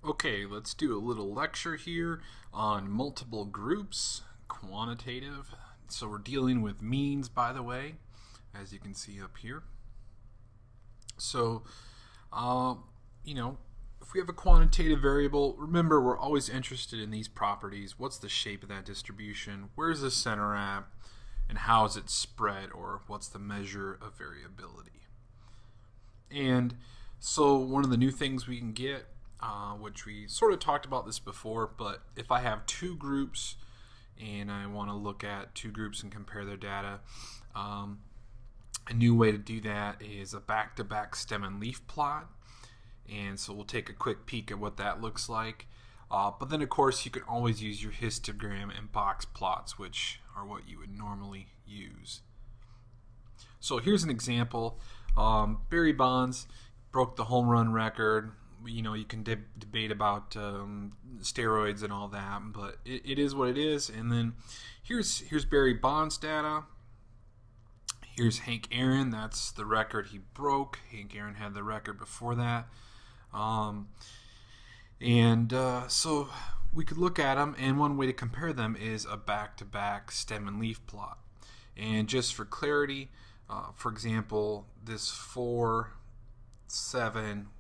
Okay, let's do a little lecture here on multiple groups, quantitative. So we're dealing with means, by the way, as you can see up here. So, if we have a quantitative variable, remember we're always interested in these properties. What's the shape of that distribution? Where's the center at? And how is it spread, or what's the measure of variability? And so one of the new things we can get, which we sort of talked about this before, but if I have two groups and I want to look at two groups and compare their data, a new way to do that is a back-to-back stem and leaf plot. And so we'll take a quick peek at what that looks like. But then, of course, you can always use your histogram and box plots, which are what you would normally use. So here's an example. Barry Bonds broke the home run record. You can debate about steroids and all that, but it is what it is. And then here's Barry Bonds' data. Here's Hank Aaron. That's the record he broke. Hank Aaron had the record before that. So we could look at them, and one way to compare them is a back-to-back stem and leaf plot. And just for clarity, for example, this 4-7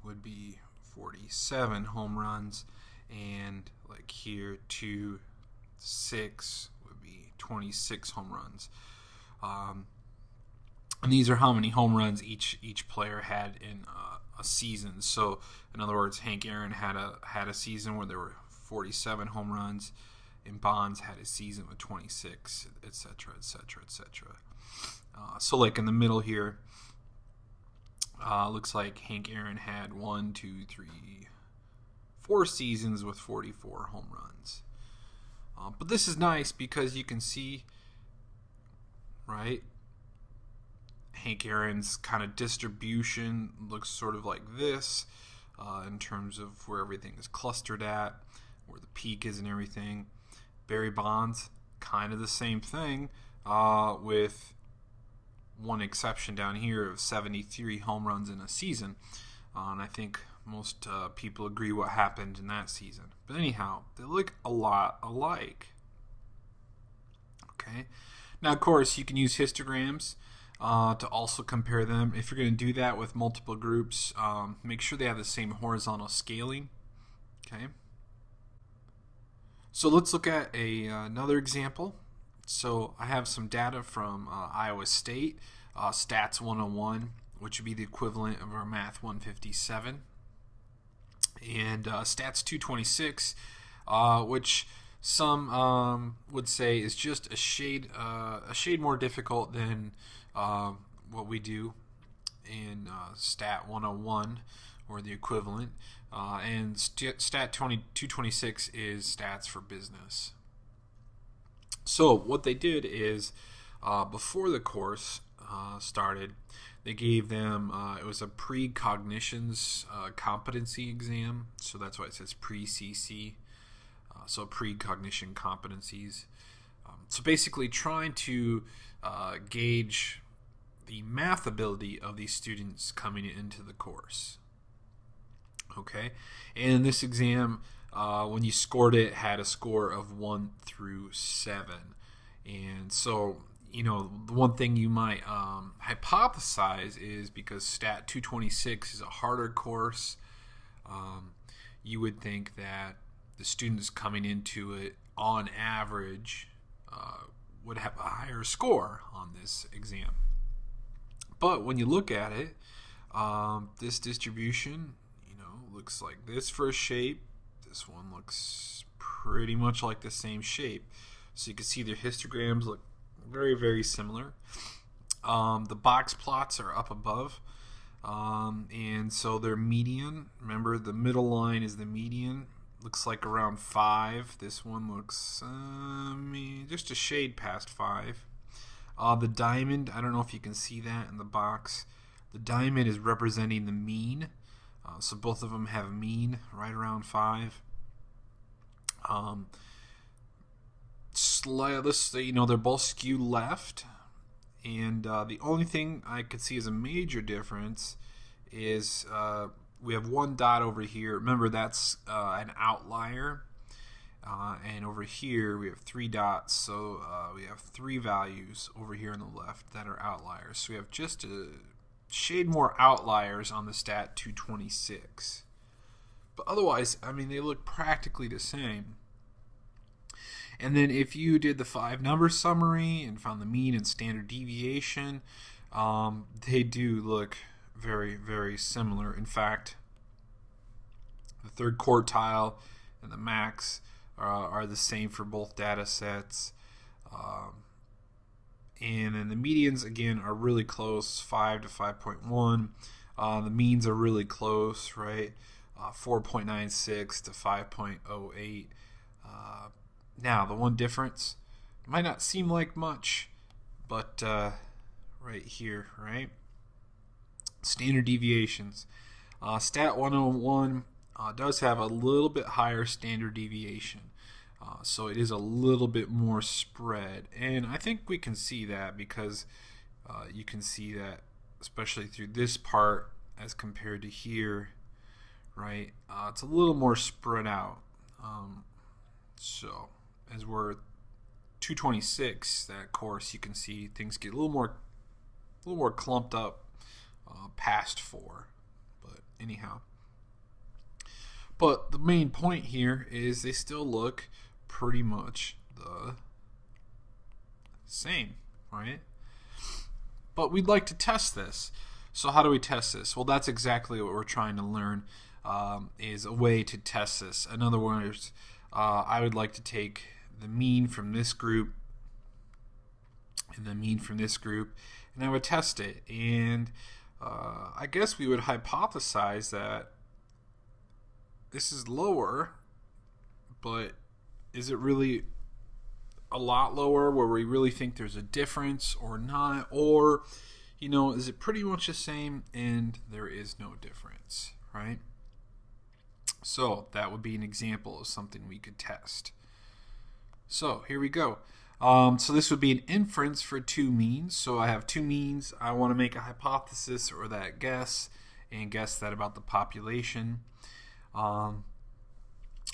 would be 47 home runs, and like here 2-6 would be 26 home runs. And these are how many home runs each player had in a season. So in other words, Hank Aaron had a season where there were 47 home runs, and Bonds had a season with 26, etc., etc., etc. So like in the middle here, looks like Hank Aaron had 4 seasons with 44 home runs. But this is nice because you can see, right, Hank Aaron's kind of distribution looks sort of like this in terms of where everything is clustered at, where the peak is and everything. Barry Bonds, kind of the same thing, with one exception down here of 73 home runs in a season. And I think most people agree what happened in that season. But anyhow, they look a lot alike. Okay. Now, of course, you can use histograms to also compare them. If you're going to do that with multiple groups, make sure they have the same horizontal scaling. Okay. So let's look at another example. So I have some data from Iowa State, Stats 101, which would be the equivalent of our Math 157, and Stats 226, which some would say is just a shade more difficult than what we do in Stat 101, or the equivalent, and Stat 226 is stats for business. So what they did is, before the course started, they gave them, it was a pre-cognitions competency exam, so that's why it says pre-CC, so pre-cognition competencies. So basically trying to gauge the math ability of these students coming into the course. Okay, and in this exam, when you scored it, had a score of 1 through 7. And so, the one thing you might hypothesize is because Stat 226 is a harder course, you would think that the students coming into it, on average, would have a higher score on this exam. But when you look at it, this distribution, looks like this for a shape. This one looks pretty much like the same shape. So you can see their histograms look very, very similar. The box plots are up above. And so their median, remember the middle line is the median, looks like around 5. This one looks just a shade past 5. The diamond, I don't know if you can see that in the box. The diamond is representing the mean. So both of them have mean right around 5. They're both skew left, and the only thing I could see as a major difference is we have one dot over here. Remember, that's an outlier. And over here we have 3 dots, so we have 3 values over here on the left that are outliers. So we have just a shade more outliers on the stat 226. But otherwise, I mean, they look practically the same. And then if you did the 5-number summary and found the mean and standard deviation, they do look very, very similar. In fact, the third quartile and the max are the same for both data sets. And then the medians, again, are really close, 5 to 5.1. The means are really close, right? 4.96 to 5.08. Now, the one difference, it might not seem like much, but right here, right? Standard deviations. Stat 101 does have a little bit higher standard deviation. So it is a little bit more spread. And I think we can see that because you can see that especially through this part as compared to here, right? It's a little more spread out. So as we're 226, that course, you can see things get a little more clumped up past 4. But anyhow. But the main point here is they still look pretty much the same, right? But we'd like to test this. So how do we test this? Well, that's exactly what we're trying to learn, is a way to test this. In other words, I would like to take the mean from this group and the mean from this group, and I would test it. And I guess we would hypothesize that this is lower, but is it really a lot lower where we really think there's a difference or not? Or, you know, is it pretty much the same and there is no difference, right? So that would be an example of something we could test. So here we go. So this would be an inference for 2 means. So I have 2 means. I want to make a hypothesis or that guess and guess that about the population.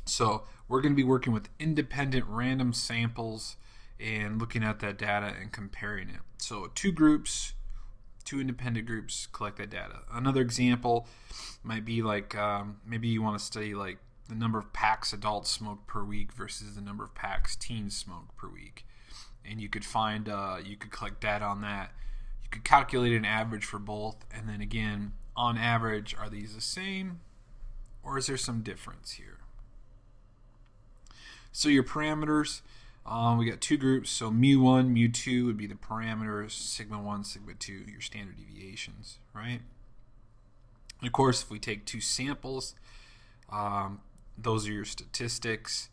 So we're going to be working with independent random samples and looking at that data and comparing it. So 2 groups, 2 independent groups collect that data. Another example might be like maybe you want to study like the number of packs adults smoke per week versus the number of packs teens smoke per week. And you could find, you could collect data on that. You could calculate an average for both. And then again, on average, are these the same or is there some difference here? So your parameters, we got 2 groups. So mu1, mu2 would be the parameters, sigma 1, sigma 2, your standard deviations, right? And of course, if we take 2 samples, those are your statistics.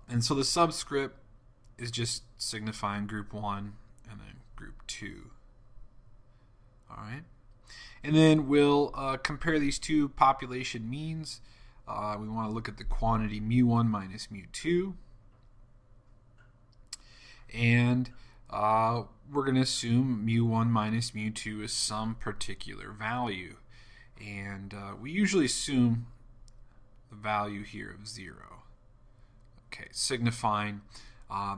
And so the subscript is just signifying group 1 and then group 2. All right. And then we'll compare these 2 population means. We want to look at the quantity mu1 minus mu2. And we're going to assume mu1 minus mu2 is some particular value. And we usually assume the value here of 0. Okay, signifying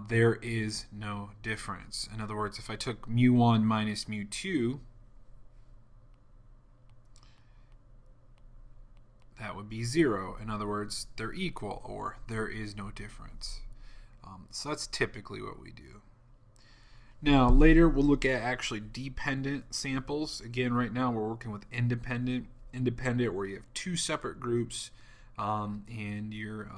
there is no difference. In other words, if I took mu1 minus mu2, that would be 0. In other words, they're equal or there is no difference. So that's typically what we do. Now later we'll look at actually dependent samples. Again, right now we're working with independent where you have 2 separate groups and you're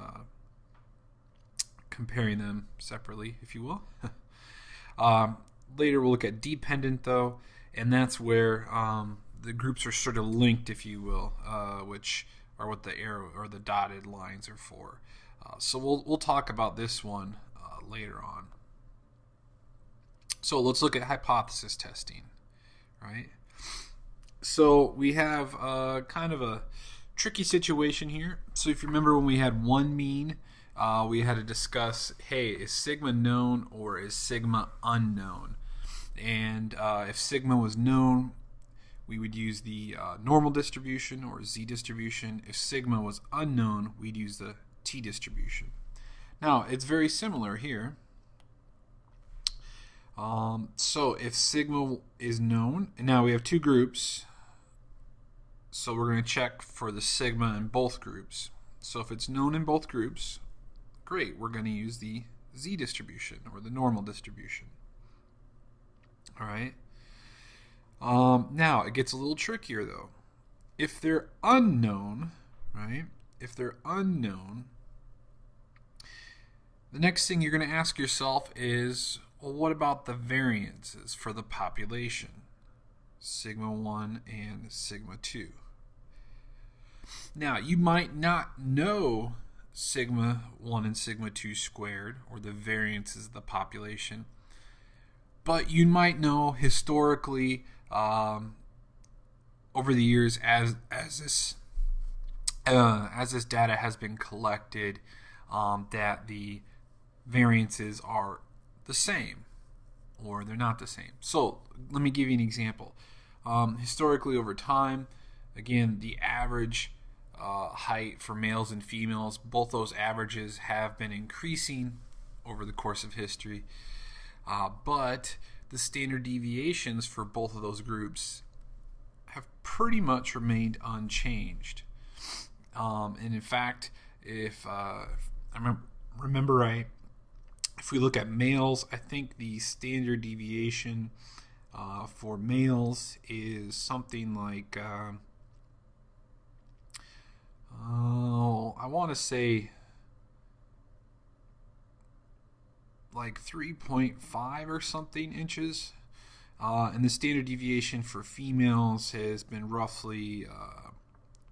comparing them separately, if you will. Later we'll look at dependent though, and that's where the groups are sort of linked, if you will, which are what the arrow or the dotted lines are for. So we'll talk about this one later on. So let's look at hypothesis testing, right? So we have kind of a tricky situation here. So if you remember when we had 1 mean, we had to discuss, hey, is sigma known or is sigma unknown? And if sigma was known, we would use the normal distribution or Z distribution. If sigma was unknown, we'd use the T distribution. Now, it's very similar here. So if sigma is known, and now we have two groups, so we're going to check for the sigma in both groups. So if it's known in both groups, great, we're going to use the Z distribution or the normal distribution. All right. Now it gets a little trickier though. If they're unknown, right? If they're unknown, the next thing you're going to ask yourself is, well, what about the variances for the population? Sigma 1 and sigma 2. Now, you might not know sigma 1 and sigma 2 squared, or the variances of the population, but you might know historically over the years as this data has been collected that the variances are the same or they're not the same. So let me give you an example. Historically over time, again, the average height for males and females, both those averages have been increasing over the course of history, but the standard deviations for both of those groups have pretty much remained unchanged. And in fact, if I remember right, if we look at males, I think the standard deviation for males is something like, I want to say like 3.5 or something inches. And the standard deviation for females has been roughly,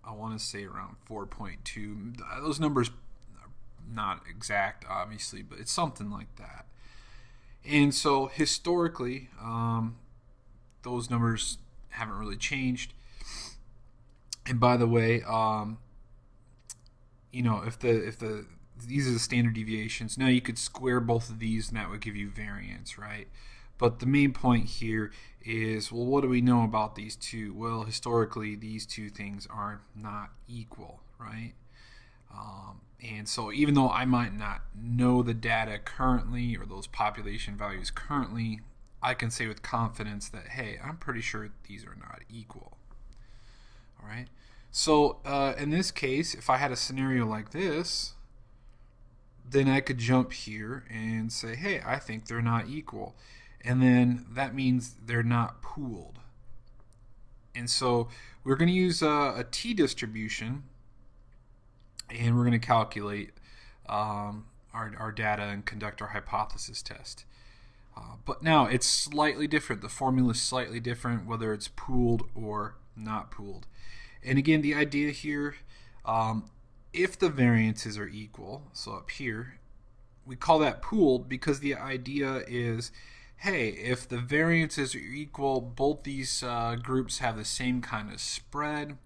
I want to say around 4.2. Those numbers are not exact, obviously, but it's something like that. And so historically, those numbers haven't really changed. And by the way, if these are the standard deviations, now you could square both of these and that would give you variance, right? But the main point here is, well, what do we know about these two? Well, historically, these two things are not equal, right? And so even though I might not know the data currently or those population values currently, I can say with confidence that, hey, I'm pretty sure these are not equal. All right. So in this case, if I had a scenario like this, then I could jump here and say, hey, I think they're not equal. And then that means they're not pooled. And so we're going to use a T distribution, and we're going to calculate our data and conduct our hypothesis test. But now it's slightly different. The formula is slightly different, whether it's pooled or not pooled. And again, the idea here, if the variances are equal, so up here, we call that pooled because the idea is, hey, if the variances are equal, both these groups have the same kind of spread,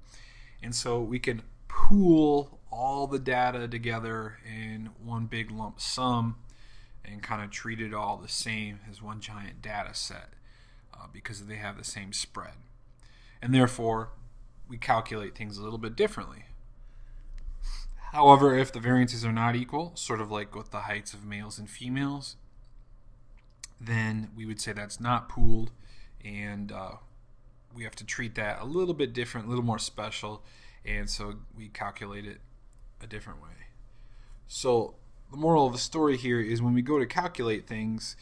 and so we can pool all the data together in one big lump sum and kind of treat it all the same as one giant data set because they have the same spread. And therefore, we calculate things a little bit differently. However, if the variances are not equal, sort of like with the heights of males and females, then we would say that's not pooled, and we have to treat that a little bit different, a little more special, and so we calculate it a different way. So the moral of the story here is when we go to calculate things,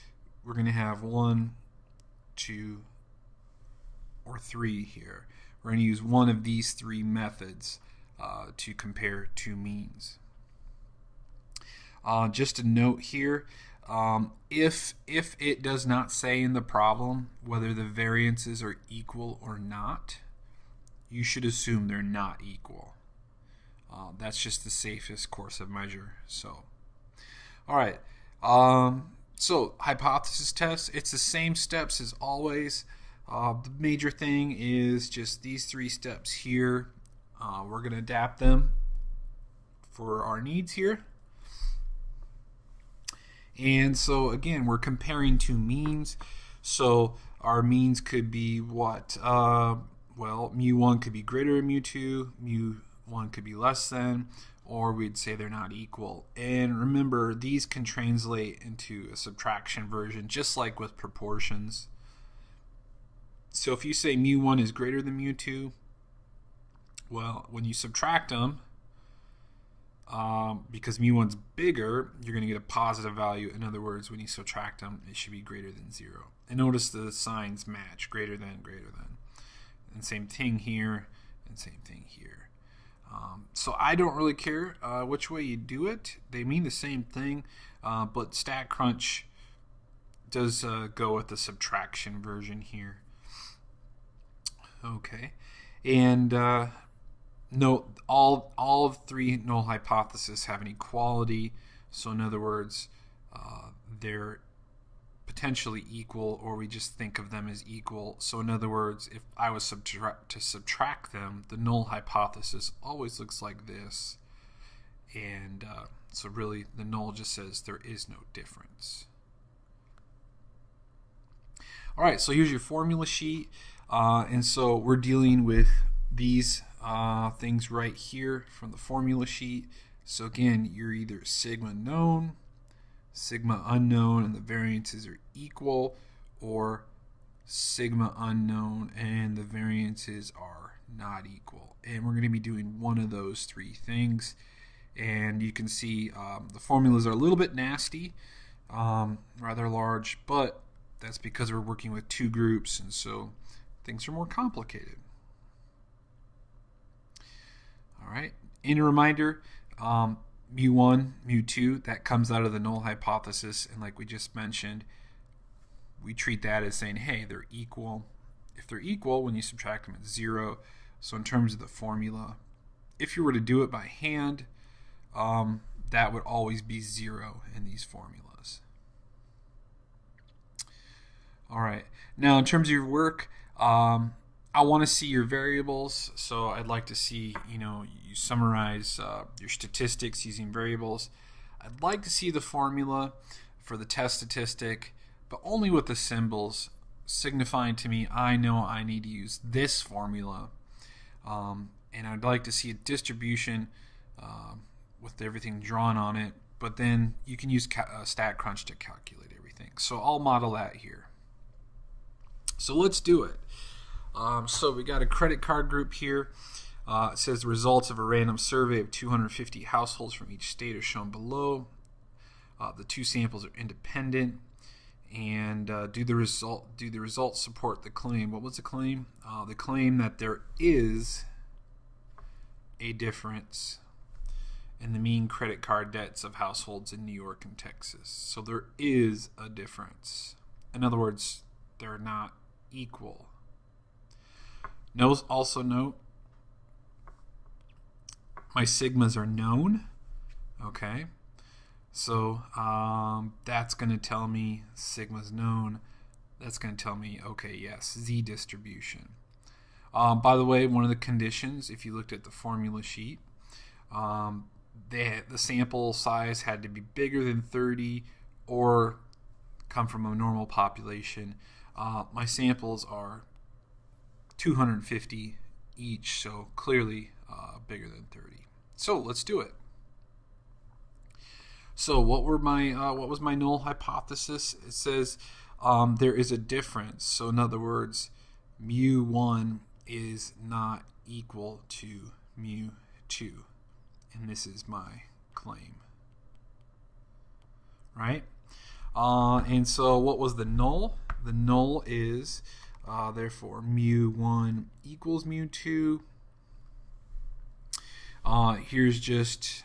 we're going to have 1, 2, or 3 here. We're going to use one of these three methods to compare two means. Just a note here, if it does not say in the problem whether the variances are equal or not, you should assume they're not equal. That's just the safest course of measure. So, all right. So hypothesis test, it's the same steps as always. The major thing is just these three steps here. We're going to adapt them for our needs here. And so again, we're comparing two means. So our means could be what? Well, mu1 could be greater than mu2, mu1 could be less than, or we'd say they're not equal. And remember, these can translate into a subtraction version, just like with proportions. So if you say mu1 is greater than mu2, well, when you subtract them, because mu1's bigger, you're going to get a positive value. In other words, when you subtract them, it should be greater than 0. And notice the signs match, greater than, greater than. And same thing here, and same thing here. So I don't really care which way you do it. They mean the same thing, but StatCrunch does go with the subtraction version here. Okay, and note all of 3 null hypotheses have an equality. So in other words, they're potentially equal, or we just think of them as equal. So in other words, if I was to subtract them, the null hypothesis always looks like this. And so really the null just says there is no difference. All right, so here's your formula sheet. And so we're dealing with these things right here from the formula sheet. So again, you're either sigma known, sigma unknown, and the variances are equal, or sigma unknown and the variances are not equal. And we're going to be doing one of those 3 things. And you can see the formulas are a little bit nasty, rather large, but that's because we're working with 2 groups, and so things are more complicated. All right, and a reminder, mu1, mu2, that comes out of the null hypothesis, and like we just mentioned, we treat that as saying, hey, they're equal. If they're equal, when you subtract them, it's 0. So in terms of the formula, if you were to do it by hand, that would always be 0 in these formulas. All right, now in terms of your work, I want to see your variables. So I'd like to see, you summarize your statistics using variables. I'd like to see the formula for the test statistic, but only with the symbols signifying to me I know I need to use this formula. And I'd like to see a distribution with everything drawn on it, but then you can use StatCrunch to calculate everything. So I'll model that here. So let's do it. So we got a credit card group here. It says the results of a random survey of 250 households from each state are shown below. The 2 samples are independent. And do the results support the claim? What was the claim? The claim that there is a difference in the mean credit card debts of households in New York and Texas. So there is a difference. In other words, they're not equal. Also note, my sigmas are known. Okay, so that's going to tell me sigma's known. That's going to tell me, okay, yes, Z distribution. By the way, one of the conditions, if you looked at the formula sheet, the sample size had to be bigger than 30 or come from a normal population. My samples are 250 each, so clearly bigger than 30. So let's do it. So what was my null hypothesis? It says there is a difference. So in other words, mu1 is not equal to mu2, and this is my claim, right? And so what was the null? The null is therefore mu1 equals mu2. Here's just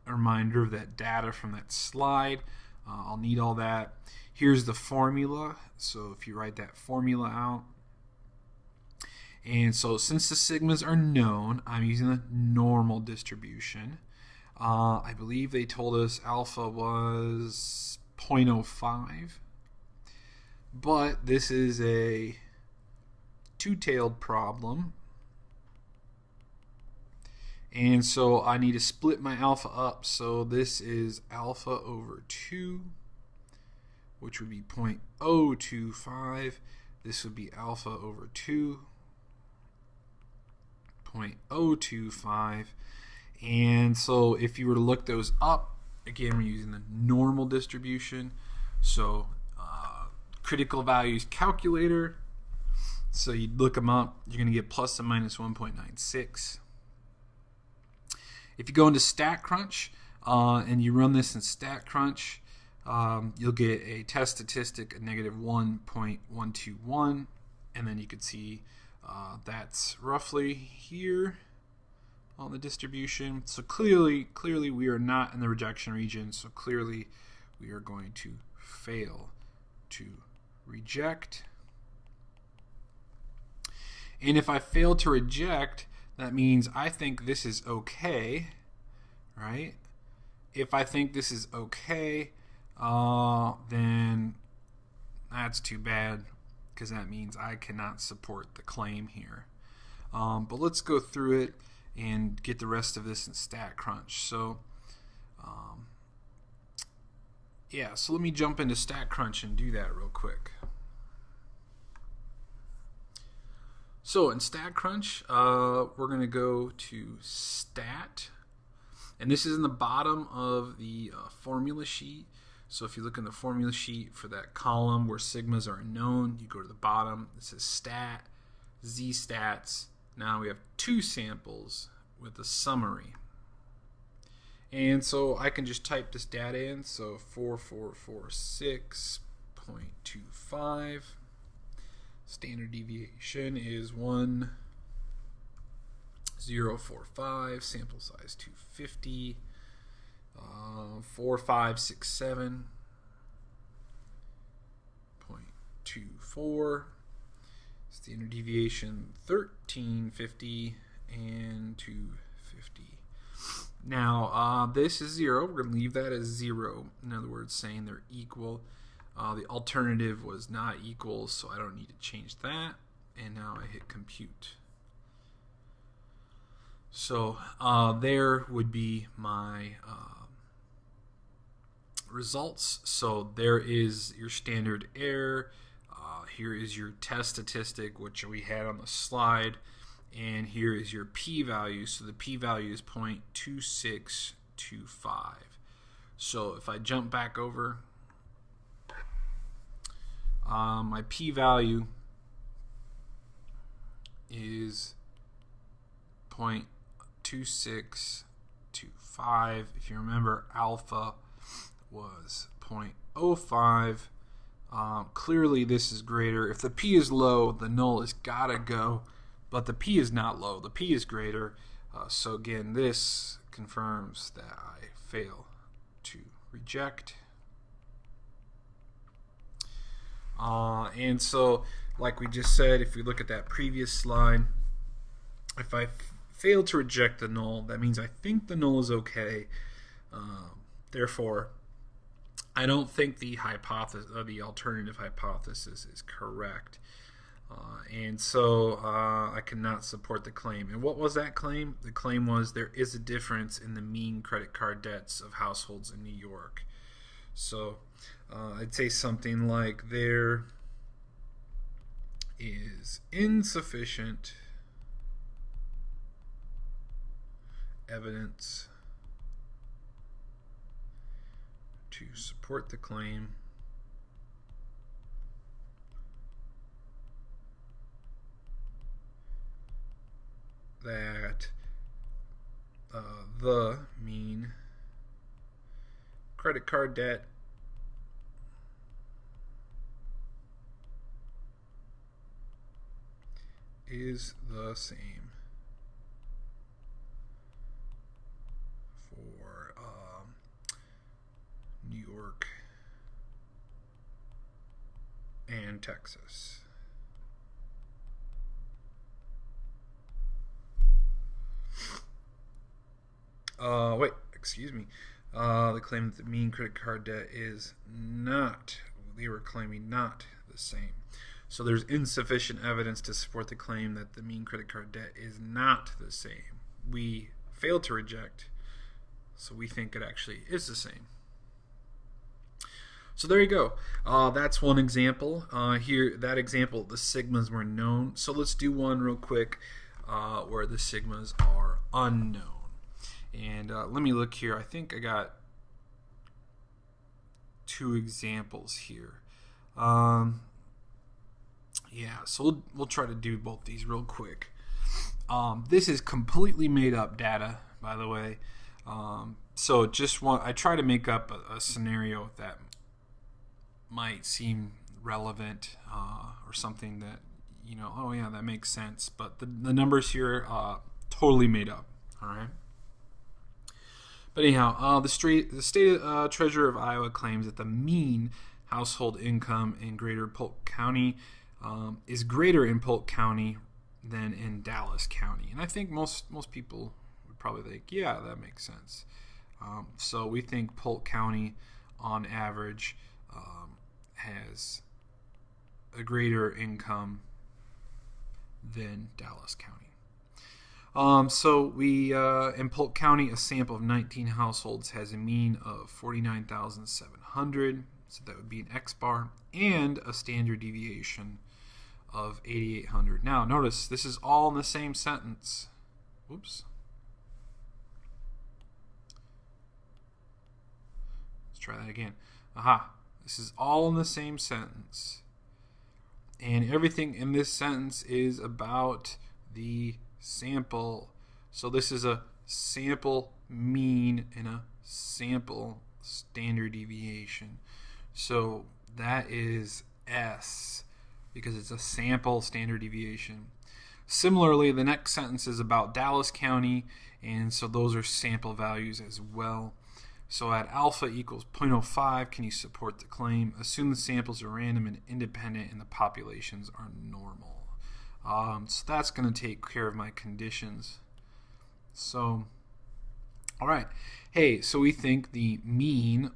a reminder of that data from that slide. I'll need all that. Here's the formula. So if you write that formula out, and so since the sigmas are known, I'm using the normal distribution. I believe they told us alpha was 0.05, but this is a two-tailed problem, and so I need to split my alpha up. So this is alpha over 2, which would be 0.025. This would be alpha over 2, 0.025. And so if you were to look those up, again, we're using the normal distribution. So critical values calculator. So you'd look them up. You're going to get plus and minus 1.96. If you go into StatCrunch and you run this in StatCrunch, you'll get a test statistic of negative 1.121, and then you can see that's roughly here on the distribution. So clearly we are not in the rejection region, so clearly we are going to fail to reject. And if I fail to reject, that means I think this is okay, right? If I think this is okay, then that's too bad, because that means I cannot support the claim here. But let's go through it and get the rest of this in StatCrunch. So, so let me jump into StatCrunch and do that real quick. So in StatCrunch, we're going to go to Stat, and this is in the bottom of the formula sheet. So if you look in the formula sheet for that column where sigmas are unknown, you go to the bottom. It says Stat, Z Stats. Now we have two samples with a summary. And so I can just type this data in. So 4446.25. Standard deviation is 1045. Sample size 250. 4567.24. Standard deviation 1350 and 250. Now this is 0. We're going to leave that as 0. In other words, saying they're equal. The alternative was not equal, so I don't need to change that. And now I hit compute. So there would be my results. So there is your standard error. Here is your test statistic, which we had on the slide. And here is your p-value. So the p-value is 0.2625. So if I jump back over, my p-value is 0.2625. If you remember, alpha was 0.05. Clearly this is greater. If the p is low, the null has got to go, but the p is not low. The p is greater. So again, this confirms that I fail to reject. And so, like we just said, if we look at that previous slide, if I fail to reject the null, that means I think the null is okay. Therefore, I don't think the alternative hypothesis is correct. And so I cannot support the claim. And what was that claim? The claim was there is a difference in the mean credit card debts of households in New York. So I'd say something like there is insufficient evidence to support the claim that the mean credit card debt is the same for New York and Texas. Wait, excuse me. They claim that the mean credit card debt is not, they were claiming not the same. So there's insufficient evidence to support the claim that the mean credit card debt is not the same. We failed to reject, so we think it actually is the same. So there you go. That's one example. Here, that example, the sigmas were known. So let's do one real quick. where the sigmas are unknown. And let me look here. I think I got 2 examples here. Yeah, so we'll try to do both these real quick. This is completely made up data, by the way. So I try to make up a scenario that might seem relevant or something that, oh yeah, that makes sense. But the numbers here totally made up. All right. But anyhow, the state treasurer of Iowa claims that the mean household income in Greater Polk County is greater in Polk County than in Dallas County, and I think most people would probably think, yeah, that makes sense. So we think Polk County, on average, has a greater income than Dallas County. So we in Polk County, a sample of 19 households has a mean of 49,700. So that would be an X bar, and a standard deviation of 8,800. Now, notice this is all in the same sentence. Oops. Let's try that again. Aha. This is all in the same sentence. And everything in this sentence is about the sample. So this is a sample mean and a sample standard deviation. So that is S, because it's a sample standard deviation. Similarly, the next sentence is about Dallas County, and so those are sample values as well. So at alpha equals 0.05, can you support the claim? Assume the samples are random and independent and the populations are normal. So that's going to take care of my conditions. So, all right. Hey, so we think the mean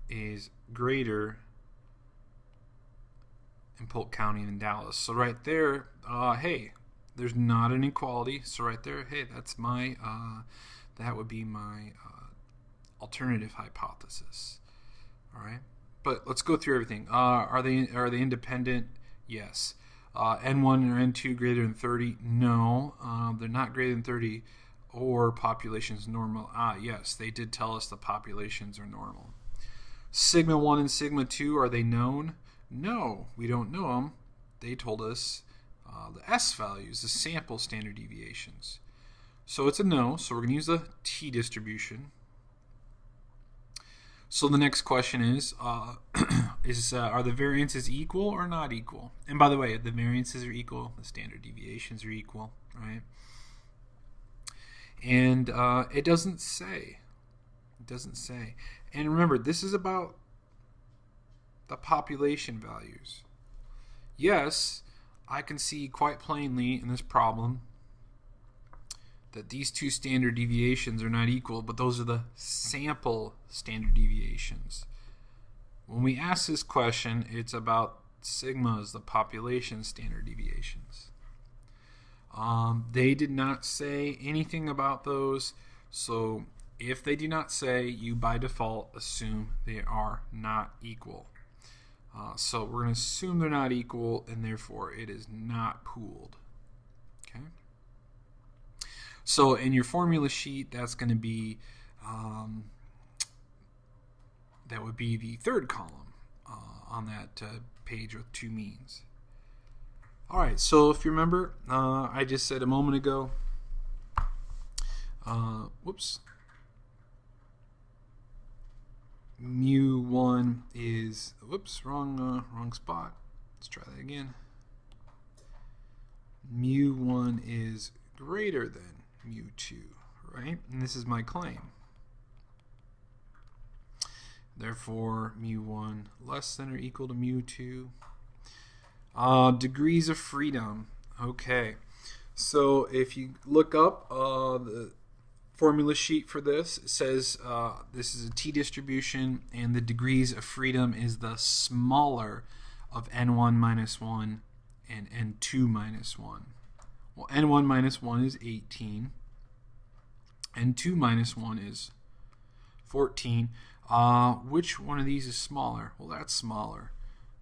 is greater in Polk County than Dallas. So right there, hey, there's not an equality. So right there, hey, that's my that would be my alternative hypothesis. All right, but let's go through everything. Are they independent? Yes. N1 or N2 greater than 30? No, they're not greater than 30. Or populations normal? Yes, they did tell us the populations are normal. Sigma 1 and sigma 2, are they known? No, we don't know them. They told us the S values, the sample standard deviations. So it's a no, so we're going to use the T distribution. So the next question is are the variances equal or not equal? And by the way, the variances are equal, the standard deviations are equal, right? And it doesn't say. It doesn't say. And remember, this is about the population values. Yes, I can see quite plainly in this problem that these two standard deviations are not equal, but those are the sample standard deviations. When we ask this question, it's about sigmas, the population standard deviations. They did not say anything about those, so if they do not say, you by default assume they are not equal. So we're going to assume they're not equal, and therefore it is not pooled. Okay. So in your formula sheet, that's going to be that would be the third column on that page with two means. All right. So if you remember, I just said a moment ago. Mu1 is, wrong spot. Let's try that again. Mu1 is greater than mu2, right? And this is my claim. Therefore, mu1 less than or equal to mu2. Degrees of freedom. Okay. So if you look up the formula sheet for this, it says this is a T distribution, and the degrees of freedom is the smaller of n1 minus 1 and n2 minus 1. Well, n1 minus 1 is 18. n2 minus 1 is 14. Which one of these is smaller? Well, that's smaller.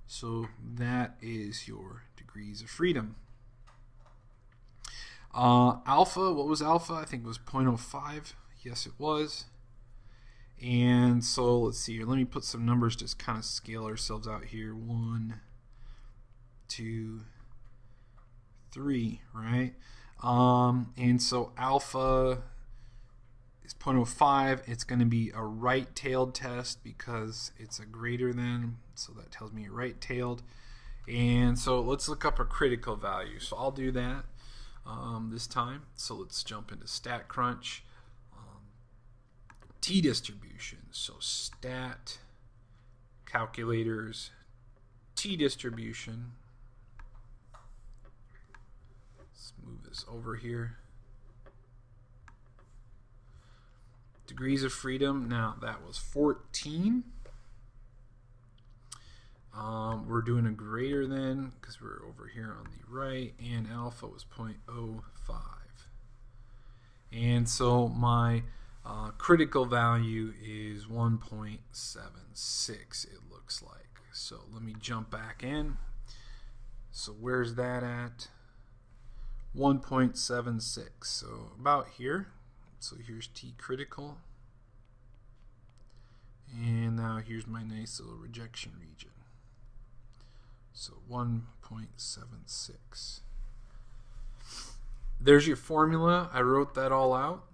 So that is your degrees of freedom. Alpha, what was alpha? I think it was 0.05. Yes, it was. And so let's see here. Let me put some numbers to kind of scale ourselves out here. 1, 2, 3, right? And so alpha is 0.05. It's going to be a right-tailed test because it's a greater than, so that tells me right-tailed. And so let's look up a critical value. So I'll do that this time. So let's jump into StatCrunch. T-distribution. So stat, calculators, T-distribution. Let's move this over here. Degrees of freedom. Now that was 14. We're doing a greater than because we're over here on the right, and alpha was 0.05. And so my critical value is 1.76, it looks like. So let me jump back in. So where's that at? 1.76. So about here. So here's T critical. And now here's my nice little rejection region. So 1.76. There's your formula. I wrote that all out.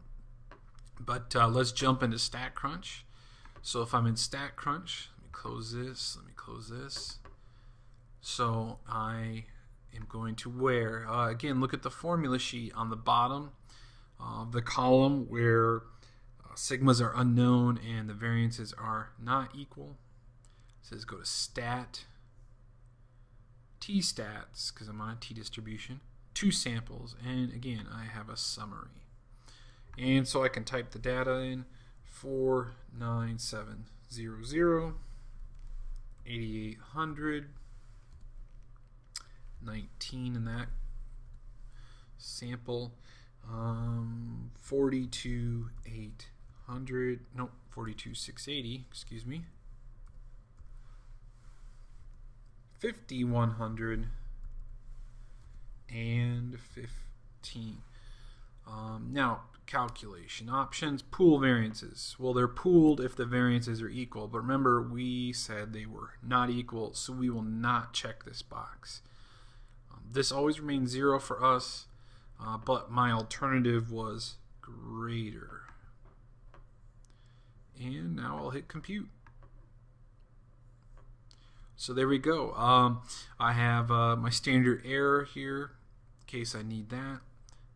But let's jump into StatCrunch. So if I'm in StatCrunch, let me close this. Let me close this. So I am going to where? Again, look at the formula sheet on the bottom of the column where sigmas are unknown and the variances are not equal. It says go to Stat, T-stats, because I'm on a T-distribution, 2 samples, and again, I have a summary. And so I can type the data in, 49700, 8800, 19 in that sample, 42800, nope, 42680, excuse me, 5100, and 15. Now, calculation options, pool variances. Well, they're pooled if the variances are equal, but remember we said they were not equal, so we will not check this box. This always remains 0 for us, but my alternative was greater. And now I'll hit compute. So there we go. I have my standard error here in case I need that.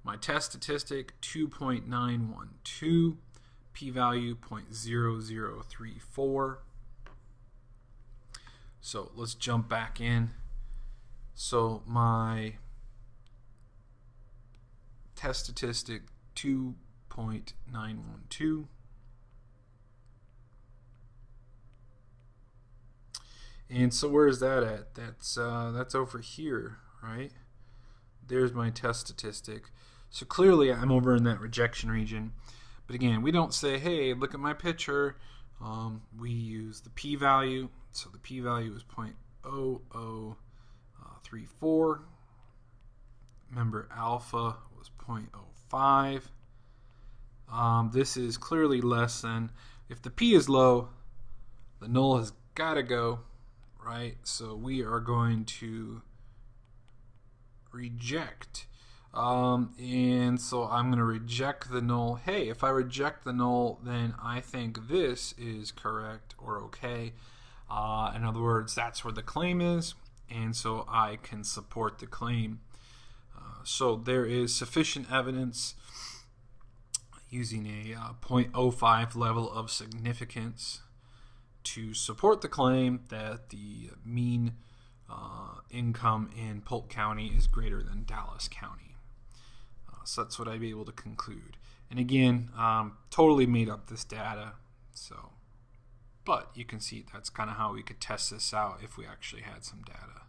My test statistic 2.912, p-value 0.0034. So let's jump back in. So my test statistic 2.912. And so where is that at? That's over here, right? There's my test statistic. So clearly I'm over in that rejection region. But again, we don't say, hey, look at my picture. We use the p-value. So the p-value is 0.0034. Remember, alpha was 0.05. This is clearly less than. If the p is low, the null has got to go, right? So we are going to reject. And so I'm going to reject the null. Hey, if I reject the null, then I think this is correct or okay. In other words, that's where the claim is, and so I can support the claim. So there is sufficient evidence using a 0.05 level of significance to support the claim that the mean income in Polk County is greater than Dallas County. So that's what I'd be able to conclude. And again, totally made up this data. So, but you can see that's kind of how we could test this out if we actually had some data,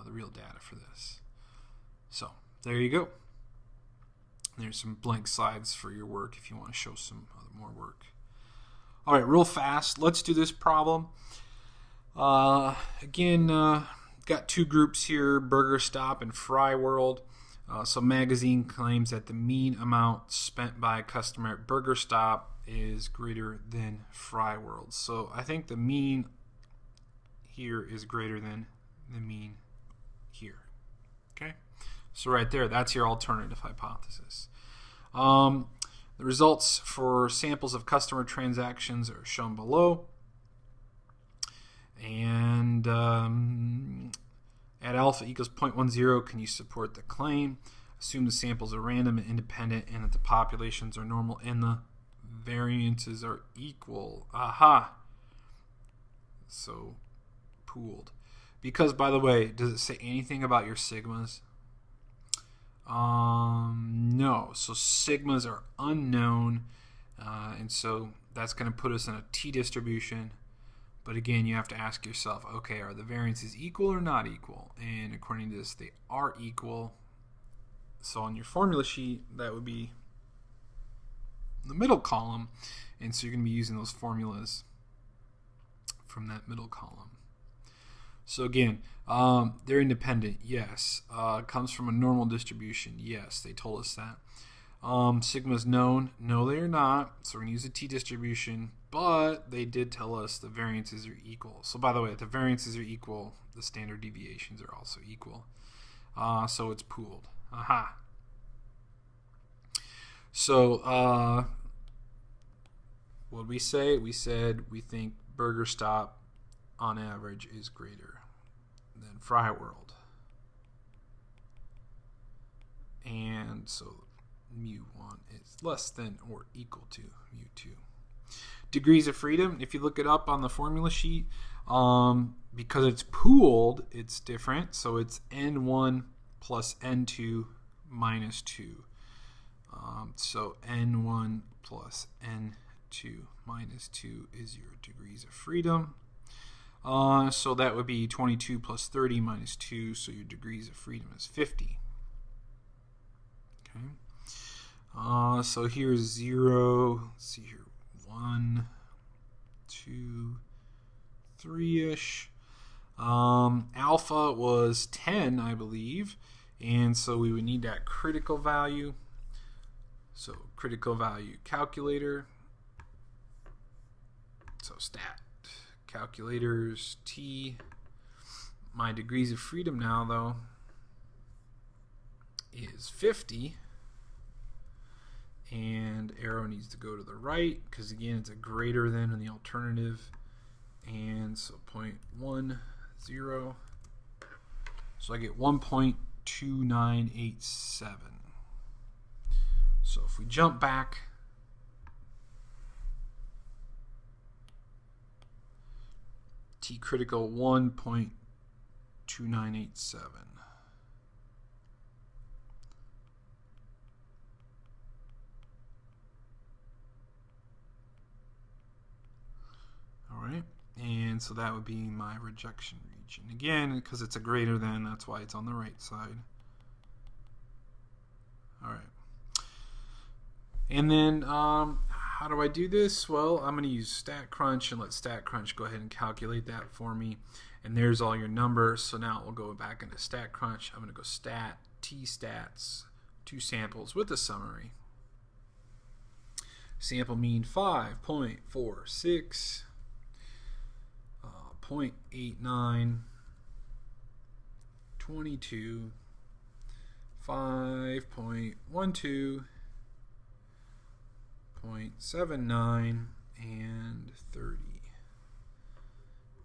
the real data for this. So there you go. There's some blank slides for your work if you want to show some more work. All right, real fast, let's do this problem. Again, got 2 groups here, Burger Stop and Fry World. So magazine claims that the mean amount spent by a customer at Burger Stop is greater than Fry World. So I think the mean here is greater than the mean here. Okay, so right there, that's your alternative hypothesis. The results for samples of customer transactions are shown below. And at alpha equals 0.10, can you support the claim? Assume the samples are random and independent and that the populations are normal and the variances are equal. Aha! So, pooled. Because, by the way, does it say anything about your sigmas? No. So sigmas are unknown, and so that's going to put us in a t-distribution. But again, you have to ask yourself, okay, are the variances equal or not equal? And according to this, they are equal. So on your formula sheet, that would be the middle column. And so you're going to be using those formulas from that middle column. So again, they're independent, yes. Comes from a normal distribution, yes. They told us that. Sigma is known, no they are not. So we're going to use a t-distribution, but they did tell us the variances are equal. So by the way, if the variances are equal, the standard deviations are also equal. So it's pooled. Aha. So what did we say? We said we think Burger Stop on average is greater than Fry World. And so mu1 is less than or equal to mu2. Degrees of freedom, if you look it up on the formula sheet, because it's pooled, it's different. So it's n1 plus n2 minus 2. So n1 plus n2 minus 2 is your degrees of freedom. So that would be 22 plus 30 minus 2, so your degrees of freedom is 50. Okay. So here's 0, let's see here, 1, 2, 3-ish. Alpha was 10, I believe, and so we would need that critical value. So critical value calculator. So stat calculators T. My degrees of freedom now, though, is 50. And arrow needs to go to the right because, again, it's a greater than in the alternative. And so 0.10. So I get 1.2987. So if we jump back, T critical 1.2987. All right, and so that would be my rejection region. Again, because it's a greater than, that's why it's on the right side. All right. And then how do I do this? Well, I'm going to use StatCrunch and let StatCrunch go ahead and calculate that for me. And there's all your numbers. So now we'll go back into StatCrunch. I'm going to go stat, t-stats, 2 samples with a summary. Sample mean 5.46, 0.89, 22, 5.12, 0.79, and 30.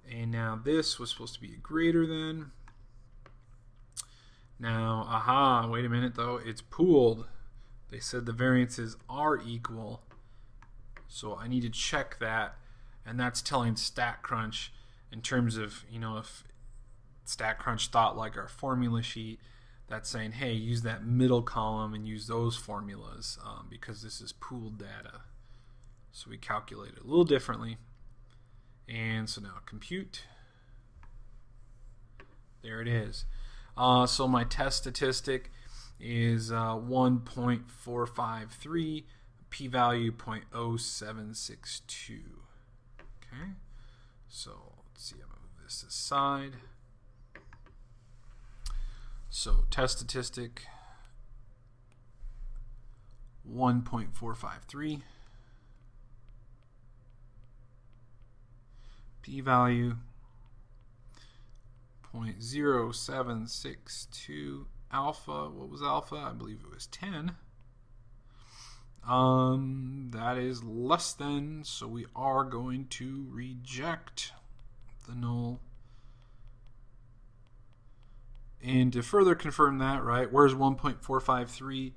And now this was supposed to be a greater than. Now, aha, wait a minute though, it's pooled. They said the variances are equal. So I need to check that, and that's telling StatCrunch in terms of, you know, if StatCrunch thought like our formula sheet, that's saying, hey, use that middle column and use those formulas because this is pooled data. So we calculate it a little differently. And so now compute. There it is. So my test statistic is 1.453, p-value 0.0762. Okay, so let's see, I'm going to move this aside. So test statistic 1.453. P-value 0.0762. Alpha, what was alpha? I believe it was 10. That is less than, so we are going to reject the null. And to further confirm that, right, where's 1.453?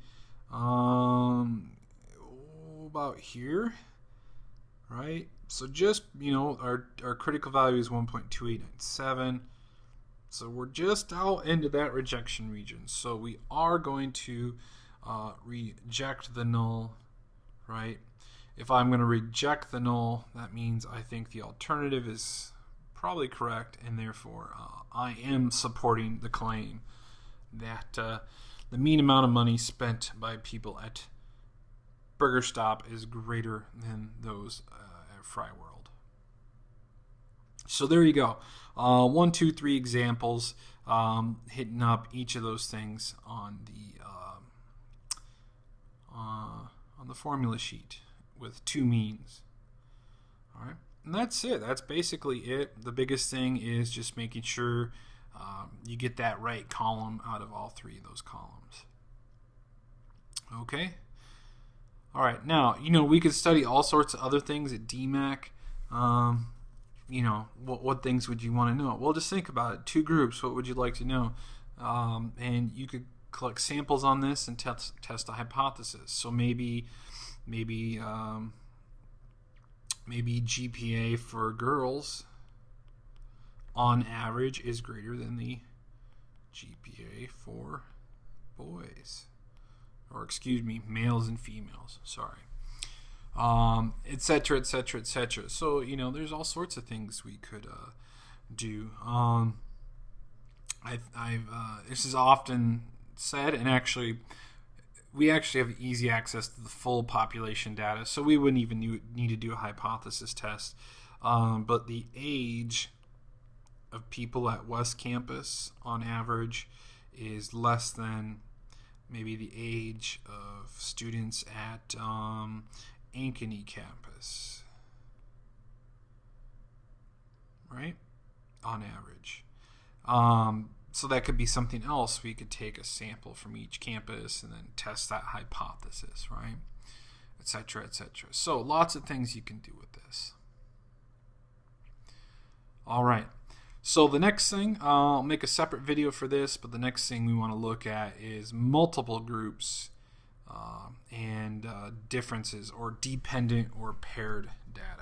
About here, right? So just, our critical value is 1.2897. So we're just out into that rejection region. So we are going to reject the null, right? If I'm going to reject the null, that means I think the alternative is probably correct, and therefore I am supporting the claim that the mean amount of money spent by people at Burger Stop is greater than those at Fry World. So there you go. 1, 2, 3 examples, hitting up each of those things on the formula sheet with 2 means. All right, and that's it. That's basically it. The biggest thing is just making sure you get that right column out of all 3 of those columns. Okay. All right. Now, we could study all sorts of other things at DMAC. What things would you want to know? Well, just think about it. 2 groups. What would you like to know? And you could collect samples on this and test a hypothesis. So maybe GPA for girls on average is greater than the GPA for boys, or excuse me, males and females. Sorry. Etc., etc., etc. So there's all sorts of things we could do. This is often said, and we actually have easy access to the full population data, so we wouldn't even need to do a hypothesis test. But the age of people at West Campus on average is less than maybe the age of students at Ankeny campus, right? On average. So that could be something else. We could take a sample from each campus and then test that hypothesis, right? Etc., etc. So lots of things you can do with this. All right. So the next thing, I'll make a separate video for this, but the next thing we want to look at is multiple groups and differences, or dependent or paired data.